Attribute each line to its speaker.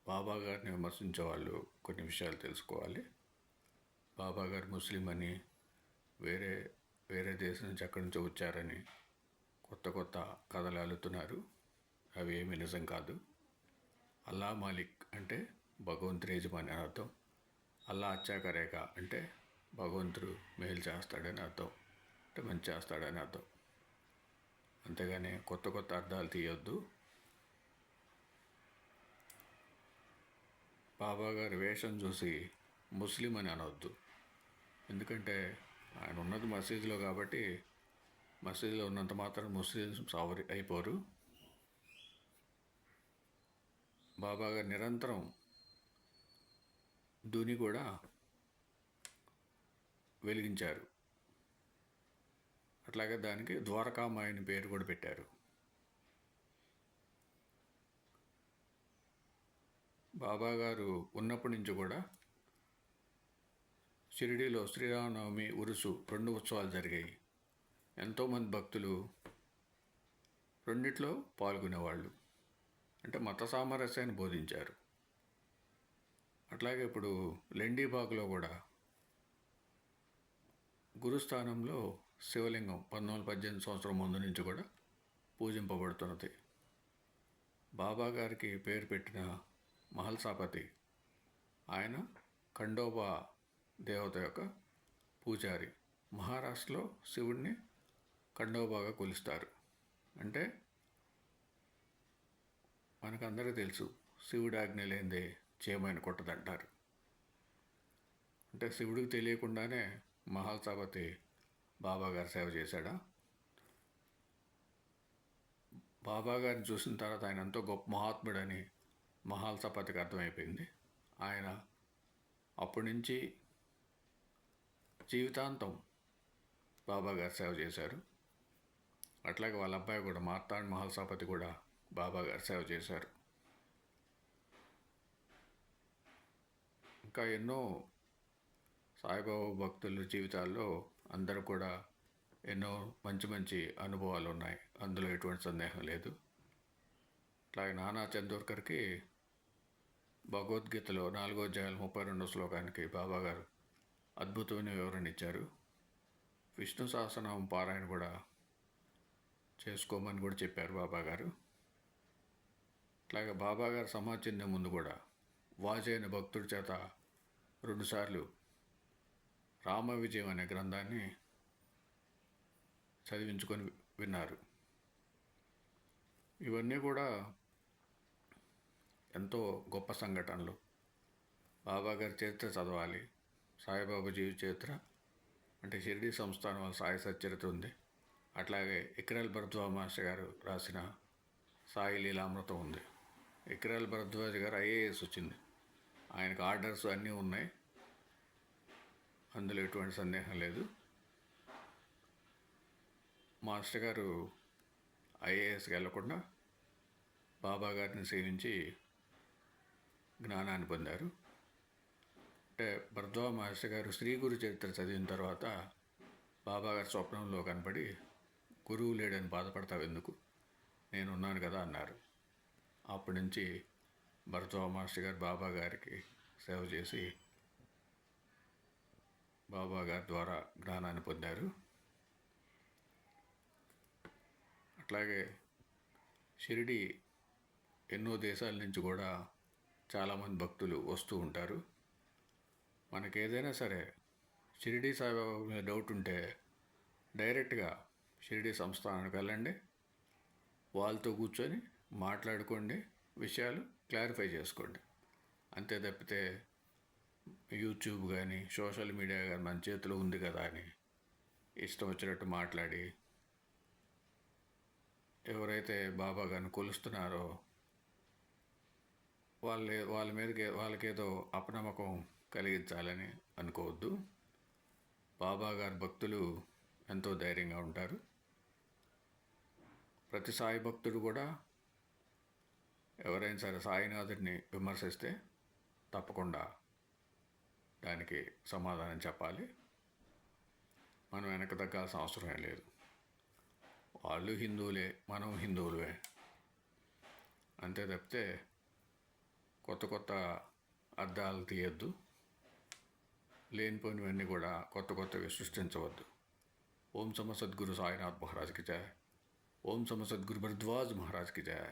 Speaker 1: బాబా గారిని విమర్శించే వాళ్ళు కొన్ని విషయాలు తెలుసుకోవాలి. బాబా గారు ముస్లిం అని, వేరే వేరే దేశం నుంచి ఎక్కడి నుంచో వచ్చారని కొత్త కొత్త కథలు అల్లుతున్నారు. అవి ఏమీ నిజం కాదు. అల్లా మాలిక్ అంటే భగవంతుడి యజమాని అని అర్థం. అల్లా అచ్చా కరేగా అంటే భగవంతుడు మేలు చేస్తాడని అర్థం, అంటే మంచి చేస్తాడని అర్థం. అంతేగాని కొత్త కొత్త అర్థాలు తీయొద్దు. బాబా గారి వేషం చూసి ముస్లిం అని అనవద్దు. ఎందుకంటే ఆయన ఉన్నది మసీదులో కాబట్టి మసీదులో ఉన్నంత మాత్రం ముస్లిమ్స్ అయిపోరు. బాబా గారు నిరంతరం ధుని కూడా వెలిగించారు. అట్లాగే దానికి ద్వారకామాయి అని పేరు కూడా పెట్టారు. బాబా గారు ఉన్నప్పటి నుంచి కూడా షిరిడీలో శ్రీరామనవమి, ఉరుసు 2 ఉత్సవాలు జరిగాయి. ఎంతోమంది భక్తులు రెండిట్లో పాల్గొనేవాళ్ళు. అంటే మత సామరస్యాన్ని బోధించారు. అట్లాగే ఇప్పుడు లెండీబాగ్లో కూడా గురుస్థానంలో శివలింగం 1918 సంవత్సరం ముందు నుంచి కూడా పూజింపబడుతున్నది. బాబా గారికి పేరు పెట్టిన మహల్సాపతి ఆయన ఖండోబా దేవత యొక్క పూజారి. మహారాష్ట్రలో శివుడిని ఖండోబాగా కొలుస్తారు. అంటే మనకందరికీ తెలుసు, శివుడి ఆజ్ఞ లేనిదే చీమైన కొట్టదంటారు. అంటే శివుడికి తెలియకుండానే మహల్సాపతి బాబా గారు సేవ చేశాడా? బాబా గారిని చూసిన తర్వాత ఆయన ఎంతో గొప్ప మహాత్ముడని మహల్సాపతికి అర్థమైపోయింది. ఆయన అప్పటి నుంచి జీవితాంతం బాబా గారు సేవ చేశారు. అట్లాగే వాళ్ళ అబ్బాయి కూడా మార్తాండ్ మహల్సాపతి కూడా బాబా గారు సేవ చేశారు. ఇంకా ఎన్నో సాయిబాబా భక్తుల జీవితాల్లో అందరూ కూడా ఎన్నో మంచి మంచి అనుభవాలు ఉన్నాయి. అందులో ఎటువంటి సందేహం లేదు. అట్లాగే నానా చందోర్కర్కి భగవద్గీతలో 4వ అధ్యాయం 32వ శ్లోకానికి బాబా గారు అద్భుతమైన వివరణ ఇచ్చారు. విష్ణు సహస్రనామం పారాయణ కూడా చేసుకోమని కూడా చెప్పారు బాబా గారు. అట్లాగే బాబా గారు సమాధి చెందే ముందు కూడా వాజైన భక్తుడి చేత 2 సార్లు రామ విజయం అనే గ్రంథాన్ని చదివించుకొని విన్నారు. ఇవన్నీ కూడా ఎంతో గొప్ప సంఘటనలు. బాబా గారి చరిత్ర చదవాలి. సాయిబాబా జీవిత చరిత్ర అంటే షిరిడీ సంస్థానం వాళ్ళ సాయి సచ్చరిత్ర ఉంది. అట్లాగే ఇక్రాల్ భరద్వాజ్ మాస్టర్ గారు రాసిన సాయి లీలామృతం ఉంది. ఇక్రాల్ భరద్వాజ్ గారు ఐఏఎస్ వచ్చింది. ఆయనకు ఆర్డర్స్ అన్నీ ఉన్నాయి, అందులో ఎటువంటి సందేహం లేదు. మాస్టర్ గారు ఐఏఎస్కి వెళ్లకుండా బాబా గారిని సేవించి జ్ఞానాన్ని పొందారు. అంటే భరద్వాజ్ మాస్టర్ గారు శ్రీ గురు చరిత్ర చదివిన తర్వాత బాబా గారి స్వప్నంలో కనపడి, గురువు లేడని బాధపడతావు ఎందుకు, నేనున్నాను కదా అన్నారు. అప్పటి నుంచి భరద్వాజ్ మాస్టర్ గారు బాబా గారికి సేవ చేసి బాబా గారి ద్వారా జ్ఞానాన్ని పొందారు. అట్లాగే షిరిడి ఎన్నో దేశాల నుంచి కూడా చాలామంది భక్తులు వస్తూ ఉంటారు. మనకి ఏదైనా సరే షిరిడి సాయిబాబా మీద డౌట్ ఉంటే డైరెక్ట్గా షిరిడి సంస్థానానికి వెళ్ళండి, వాళ్ళతో కూర్చొని మాట్లాడుకోండి, విషయాలు క్లారిఫై చేసుకోండి. అంతే తప్పితే యూట్యూబ్ కానీ సోషల్ మీడియా కానీ మన చేతిలో ఉంది కదా అని ఇష్టం వచ్చినట్టు మాట్లాడి ఎవరైతే బాబా గారిని కొలుస్తున్నారో వాళ్ళకేదో అపనమ్మకం కలిగించాలని అనుకోవద్దు. బాబా గారి భక్తులు ఎంతో ధైర్యంగా ఉంటారు. ప్రతి సాయి భక్తుడు కూడా ఎవరైనా సరే సాయినాథుడిని విమర్శిస్తే తప్పకుండా దానికి సమాధానం చెప్పాలి. మనం వెనక తగ్గాల్సిన అవసరమే లేదు. వాళ్ళు హిందువులే, మనం హిందువులే. అంతే తప్పితే కొత్త కొత్త అర్థాలు తీయద్దు, లేనిపోయినవన్నీ కూడా కొత్త కొత్తవి సృష్టించవద్దు. ఓం సమ సద్గురు సాయినాథ్ మహారాజ్కి జయ. ఓం సమ సద్గురు భరద్వాజ్ మహారాజ్కి జయ.